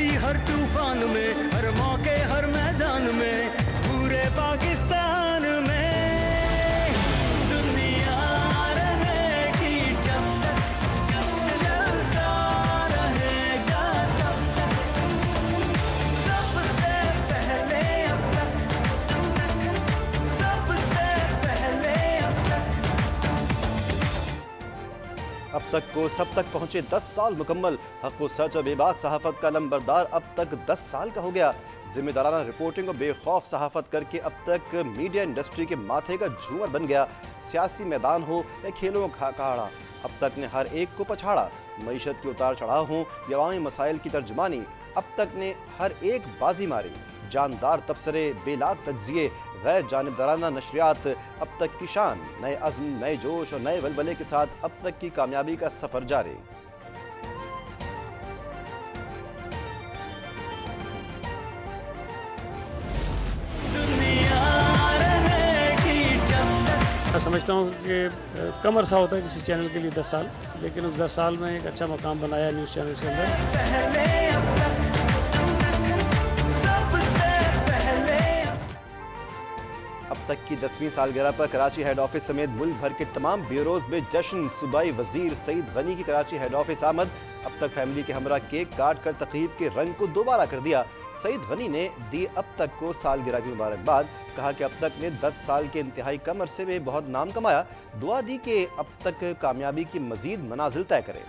आंधी हर तूफान में, हर मौके हर मैदान में, पूरे पाकिस्तान में दुनिया रहेगी जब तक, चलता रहेगा तब तक, सबसे पहले अब तक, सबसे पहले अब तक। अब तक को सब तक पहुंचे 10 साल मुकम्मल। हक़ व सच और बेबाक सहाफ़त का लंबरदार अब तक 10 साल का हो गया। जिम्मेदाराना रिपोर्टिंग और बेखौफ सहाफ़त करके अब तक मीडिया इंडस्ट्री के माथे का झूमर बन गया। सियासी मैदान हो या खेलों का अखाड़ा, अब तक ने हर एक को पछाड़ा। मईशत के उतार चढ़ाव हों या अवामी मसाइल की तर्जुमानी, अब तक ने हर एक बाजी मारी। जानदार तबसरे, बेलाग तज्जिए, गैर जानिबदाराना नशरियात, अब तक की शान। नए अज़्म, नए जोश और नए वलवले के साथ अब तक की कामयाबी का सफ़र जारी। मैं समझता हूँ कि कम अरसा होता है किसी चैनल के लिए 10 साल, लेकिन उस 10 साल में एक अच्छा मकाम बनाया न्यूज़ चैनल के अंदर। अब तक की 10वीं सालगिरह पर कराची हेड ऑफिस समेत मुल्क भर के तमाम ब्यूरोज में जश्न। सूबाई वजीर सईद गनी की कराची हेड ऑफिस आमद। अब तक फैमिली के हमरा केक काट कर तकरीब के रंग को दोबारा कर दिया। सईद गनी ने दी अब तक को सालगिरह की मुबारकबाद। कहा कि अब तक ने 10 साल के इंतहाई कम अरसे में बहुत नाम कमाया। दुआ दी कि अब तक कामयाबी की मजीद मनाजिल तय करे।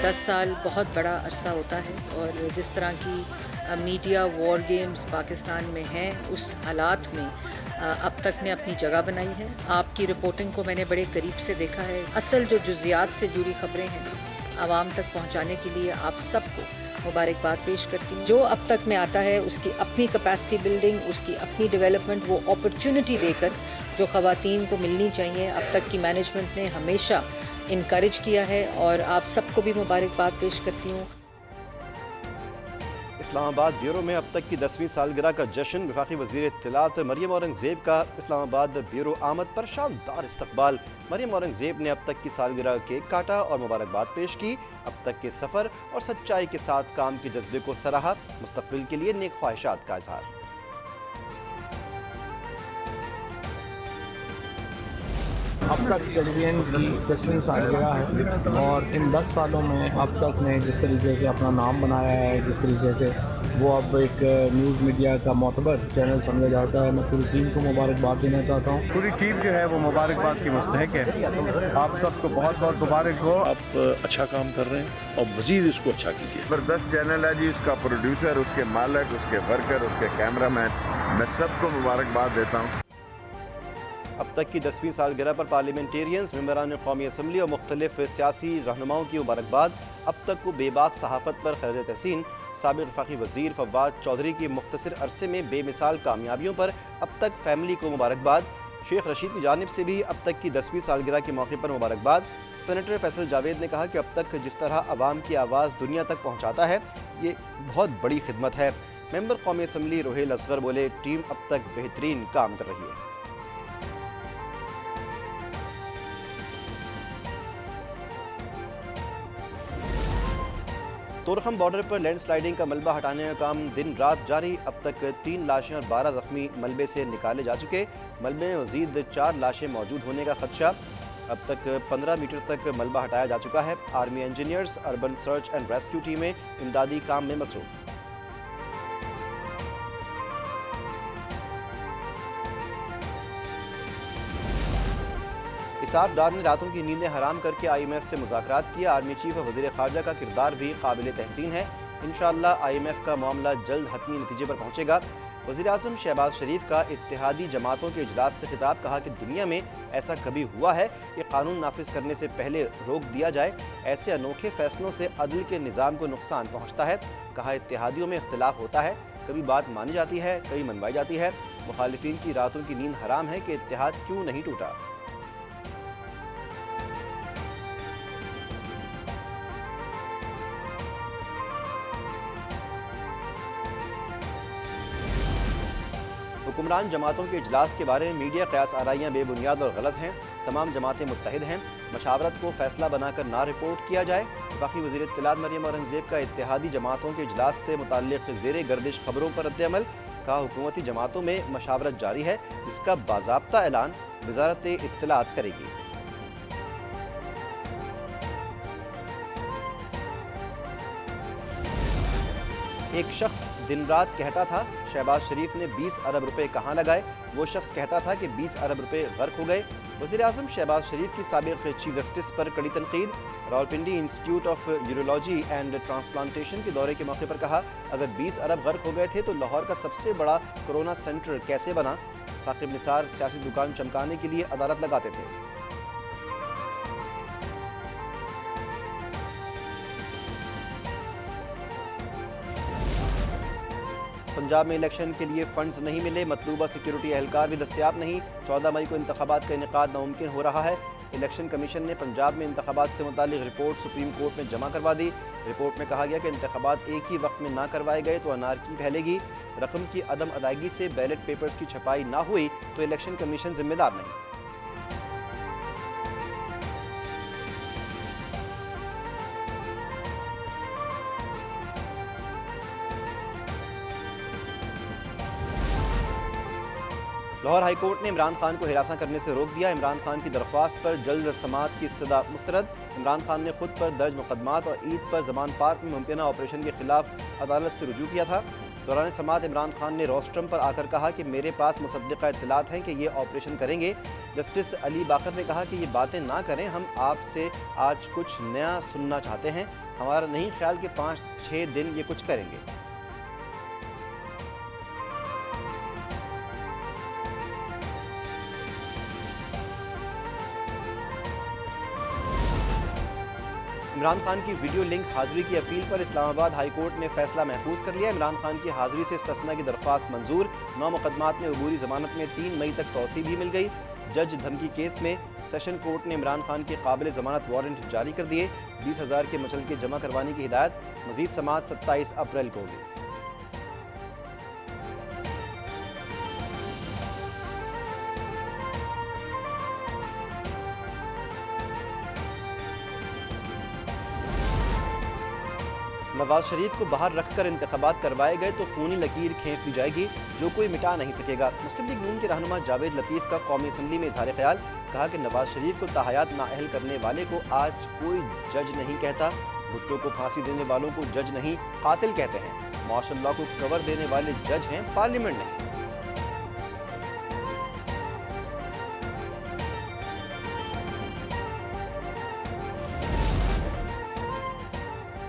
दस साल बहुत बड़ा अरसा होता है और जिस तरह की मीडिया वॉर गेम्स पाकिस्तान में हैं, उस हालात में अब तक ने अपनी जगह बनाई है। आपकी रिपोर्टिंग को मैंने बड़े करीब से देखा है। असल जो जुज़ियात से जुड़ी खबरें हैं आवाम तक पहुंचाने के लिए आप सबको मुबारकबाद पेश करती हूँ। जो अब तक में आता है उसकी अपनी कैपेसिटी बिल्डिंग, उसकी अपनी डेवलपमेंट, वो अपॉर्चुनिटी देकर जो ख़वातीन को मिलनी चाहिए, अब तक की मैनेजमेंट ने हमेशा इनकरेज किया है और आप सबको भी मुबारकबाद पेश करती हूँ। इस्लामाबाद ब्यूरो में अब तक की 10वीं सालगिरह का जश्न। वफाकी वज़ीर इत्तलात मरियम औरंगज़ेब का इस्लामाबाद ब्यूरो आमद पर शानदार इस्तकबाल। मरियम औरंगज़ेब ने अब तक की सालगिरह केक काटा और मुबारकबाद पेश की। अब तक के सफ़र और सच्चाई के साथ काम के जज्बे को सराहा। मुस्तक़बिल के लिए नेक ख्वाहिशात का इज़हार। अब तक टेलीविज़न की 10वीं सालगिरह है और इन 10 सालों में अब तक ने जिस तरीके से अपना नाम बनाया है, जिस तरीके से वो अब एक न्यूज़ मीडिया का मोतबर चैनल समझा जाता है, मैं पूरी टीम को मुबारकबाद देना चाहता हूँ। पूरी टीम जो है वो मुबारकबाद की मुस्तहिक है। आप सबको बहुत बहुत मुबारक हो। आप अच्छा काम कर रहे हैं और मज़ीद इसको अच्छा कीजिए। ज़बरदस्त चैनल है जी, उसका प्रोड्यूसर, उसके मालिक, उसके वर्कर, उसके कैमरामैन, मैं सबको मुबारकबाद देता हूँ। अब तक की 10वीं सालगिरह पर पार्लियामेंटेरियंस, मेंबरान कौमी असम्बली और मुख्तलिफ सियासी रहनुमाओं की मुबारकबाद। अब तक को बेबाक सहाफ़त पर खैर तहसीन। साबिक़ वफाकी वज़ीर फवाद चौधरी की मुख्तसर अरसे में बेमिसाल कामयाबियों पर अब तक फैमिली को मुबारकबाद। शेख रशीद की जानिब से भी अब तक की 10वीं सालगिरह के मौके पर मुबारकबाद। सेनेटर फैसल जावेद ने कहा कि अब तक जिस तरह आवाम की आवाज़ दुनिया तक पहुँचाता है, ये बहुत बड़ी खिदमत है। मेंबर कौमी असम्बली रोहेल असगर बोले, टीम अब तक बेहतरीन काम कर रही है। तोरखम बॉर्डर पर लैंडस्लाइडिंग का मलबा हटाने का काम दिन रात जारी। अब तक 3 लाशें और 12 जख्मी मलबे से निकाले जा चुके। मलबे में मजीद 4 लाशें मौजूद होने का खदशा। अब तक 15 मीटर तक मलबा हटाया जा चुका है। Army engineers, urban search and rescue टीमें इमदादी काम में मसरूफ। इसाफ डार ने रातों की नींदें हराम करके IMF से मुज़ाकरात किया। आर्मी चीफ और वज़ीर ख़ारजा का किरदार भी काबिल तहसीन है। इंशाअल्लाह IMF का मामला जल्द हतमी नतीजे पर पहुँचेगा। वज़ीर आज़म शहबाज शरीफ का इत्तेहादी जमातों के इजलास से खिताब। कहा कि दुनिया में ऐसा कभी हुआ है कि कानून नाफिज करने से पहले रोक दिया जाए। ऐसे अनोखे फैसलों से अदल के निज़ाम को नुकसान पहुँचता है। कहा इत्तेहादियों में इख्तिलाफ होता है, कभी बात मानी जाती है, कभी मनवाई जाती है। मुखालिफिन की रातों की नींद हराम है कि इत्तेहाद क्यों नहीं टूटा। हुक्मरान जमातों के इजलास के बारे में मीडिया कयास आराइयाँ बेबुनियाद और गलत हैं। तमाम जमातें मुत्तहिद हैं। मशावरत को फैसला बनाकर ना रिपोर्ट किया जाए। वफाकी वज़ीर इत्तलात मरियम औरंगज़ेब का इत्तेहादी जमातों के इजलास से मुताल्लिक़ ज़ेरे गर्दिश खबरों पर रद्द-ए-अमल। कहा, हुकूमती जमातों में मशावरत जारी है, इसका बाज़ाब्ता ऐलान वज़ारत इत्तलात करेगी। एक शख्स दिन रात कहता था शहबाज शरीफ ने 20 अरब रुपए कहाँ लगाए। वो शख्स कहता था कि 20 अरब रुपए गर्क हो गए। वज़ीर आज़म शहबाज शरीफ की साबिक़ चीफ जस्टिस पर कड़ी तनकीद। Rawalpindi institute of urology and transplantation के दौरे के मौके पर कहा, अगर 20 अरब गर्क हो गए थे तो लाहौर का सबसे बड़ा कोरोना सेंटर कैसे बना। साकिब निसार सियासी दुकान चमकाने के लिए अदालत लगाते थे। पंजाब में इलेक्शन के लिए फंड्स नहीं मिले, मतलूबा सिक्योरिटी एहलकार भी दस्तयाब नहीं। 14 मई को इंतखाबात का इनेकाद नामुमकिन हो रहा है। इलेक्शन कमीशन ने पंजाब में इंतखाबात से मुतालिक रिपोर्ट सुप्रीम कोर्ट में जमा करवा दी। रिपोर्ट में कहा गया कि इंतखाबात एक ही वक्त में ना करवाए गए तो अनारकी फैलेगी। रकम की अदम अदायगी से बैलेट पेपर्स की छपाई ना हुई तो इलेक्शन कमीशन जिम्मेदार नहीं। लाहौर हाई कोर्ट ने इमरान खान को हिरासत करने से रोक दिया। इमरान खान की दरख्वास्त पर जल्द समाअत की इस्तदा मुस्तरद। इमरान खान ने खुद पर दर्ज मुकदमात और ईद पर जमान पार्क में मुमकिना ऑपरेशन के खिलाफ अदालत से रुजू किया था। दौरान समाअत इमरान खान ने रोस्ट्रम पर आकर कहा कि मेरे पास मुसद्दिक़ा इत्तलात हैं कि ये ऑपरेशन करेंगे। जस्टिस अली बाकर ने कहा कि ये बातें ना करें, हम आपसे आज कुछ नया सुनना चाहते हैं। हमारा नहीं ख्याल कि 5-6 दिन ये कुछ करेंगे। इमरान खान की वीडियो लिंक हाजिरी की अपील पर इस्लामाबाद हाई कोर्ट ने फैसला महफूज कर लिया। इमरान खान की हाजिरी से इस्तिस्ना की दरख्वास्त मंजूर। 9 मुकदमात में अबूरी जमानत में 3 मई तक तौसी भी मिल गई। जज धमकी केस में सेशन कोर्ट ने इमरान खान के काबिल जमानत वारंट जारी कर दिए। 20,000 के मचलके जमा करवाने की हिदायत। मजीद समाअत 27 अप्रैल को होगी। नवाज शरीफ को बाहर रखकर इंतखाबात करवाए गए तो खूनी लकीर खींच दी जाएगी, जो कोई मिटा नहीं सकेगा। मुस्लिम लीग नून के रहनुमा जावेद लतीफ़ का कौमी असम्बली में इजहार ख्याल। कहा कि नवाज शरीफ को ताहयात नाअहल करने वाले को आज कोई जज नहीं कहता। भुट्टो को फांसी देने वालों को जज नहीं कातिल कहते हैं। माशाअल्लाह को कवर देने वाले जज हैं, पार्लियामेंट नहीं।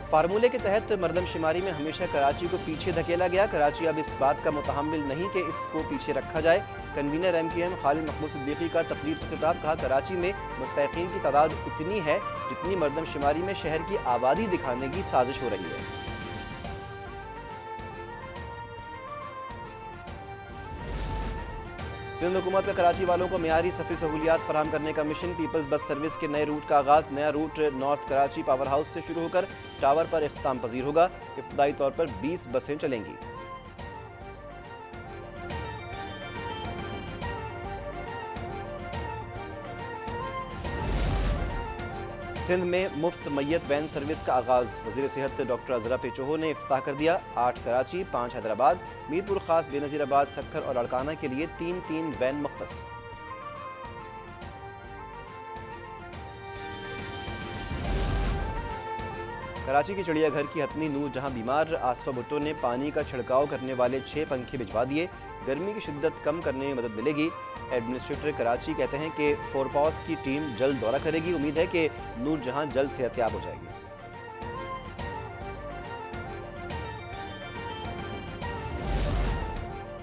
फार्मूले के तहत मरदमशुमारी में हमेशा कराची को पीछे धकेला गया। कराची अब इस बात का मुतहम्मिल नहीं कि इसको पीछे रखा जाए। कन्वीनर MQM खालिद महमूद सिद्दीकी का तकरीब से खिताब। कहा, कराची में मुस्तहिकीन की तादाद इतनी है जितनी मरदमशुमारी में शहर की आबादी दिखाने की साजिश हो रही है। सिंध हुकूमत का कराची वालों को मियारी सफरी सहूलियात फराहम करने का मिशन। पीपल्स बस सर्विस के नए रूट का आगाज़। नया route north Karachi power house से शुरू होकर टावर पर इख्तिताम पजीर होगा। इब्तदाई तौर पर 20 बसें चलेंगी। सिंध में मुफ्त मैयत वैन सर्विस का आगाज़। वज़ीर सेहत डॉक्टर अजरा पेचोहो ने इफ्ताह कर दिया। 8 कराची, 5 हैदराबाद, मीरपुर खास, बेनज़ीराबाद, सक्खर और अड़काना के लिए 3-3 वैन मुख्तस। कराची के चिड़ियाघर की हथनी नूर जहां बीमार। आसफा भुट्टो ने पानी का छिड़काव करने वाले 6 पंखे भिजवा दिए। गर्मी की शिद्दत कम करने में मदद मिलेगी। एडमिनिस्ट्रेटर कराची कहते हैं कि फोरपॉस की टीम जल्द दौरा करेगी। उम्मीद है कि नूर जहां जल्द सेहतयाब हो जाएगी।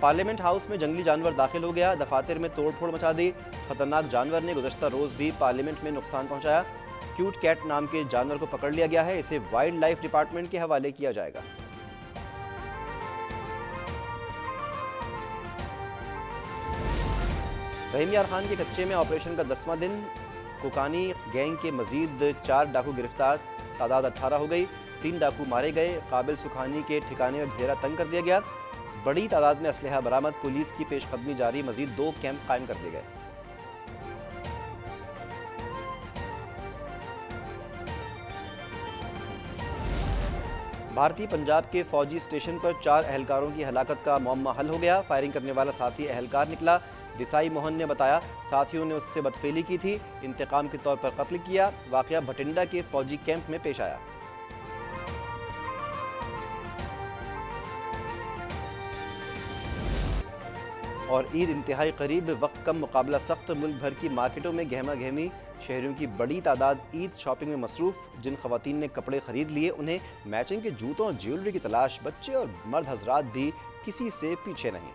पार्लियामेंट हाउस में जंगली जानवर दाखिल हो गया। दफातर में तोड़फोड़ मचा दी। खतरनाक जानवर ने गुज़श्ता रोज़ भी पार्लियामेंट में नुकसान पहुंचाया। क्यूट कैट नाम के जानवर को पकड़ लिया गया है। इसे वाइल्ड लाइफ डिपार्टमेंट के हवाले किया जाएगा। रहीम यार खान के कच्चे में ऑपरेशन का 10वां दिन। कोकानी गैंग के मजीद 4 डाकू गिरफ्तार। तादाद 18 हो गई। 3 डाकू मारे गए। काबिल सुखानी के ठिकाने में घेरा तंग कर दिया गया। बड़ी तादाद में असलहा बरामद, पुलिस की पेशकदमी जारी, मजीद 2 कैंप कायम कर दिए गए। भारतीय पंजाब के फौजी स्टेशन पर 4 एहलकारों की हलाकत का मामला हल हो गया। फायरिंग करने वाला साथी एहलकार निकला। दिसाई मोहन ने बताया साथियों ने उससे बदफेली की थी, इंतकाम के तौर पर कत्ल किया। वाकया भटिंडा के फौजी कैंप में पेश आया। और ईद इंतहाई करीब, वक्त कम मुकाबला सख्त, मुल्क भर की मार्केटों में गहमा गहमी, शहरियों की बड़ी तादाद ईद शॉपिंग में मसरूफ। जिन खवातीन ने कपड़े खरीद लिए उन्हें मैचिंग के जूतों और ज्वेलरी की तलाश। बच्चे और मर्द हजरात भी किसी से पीछे नहीं।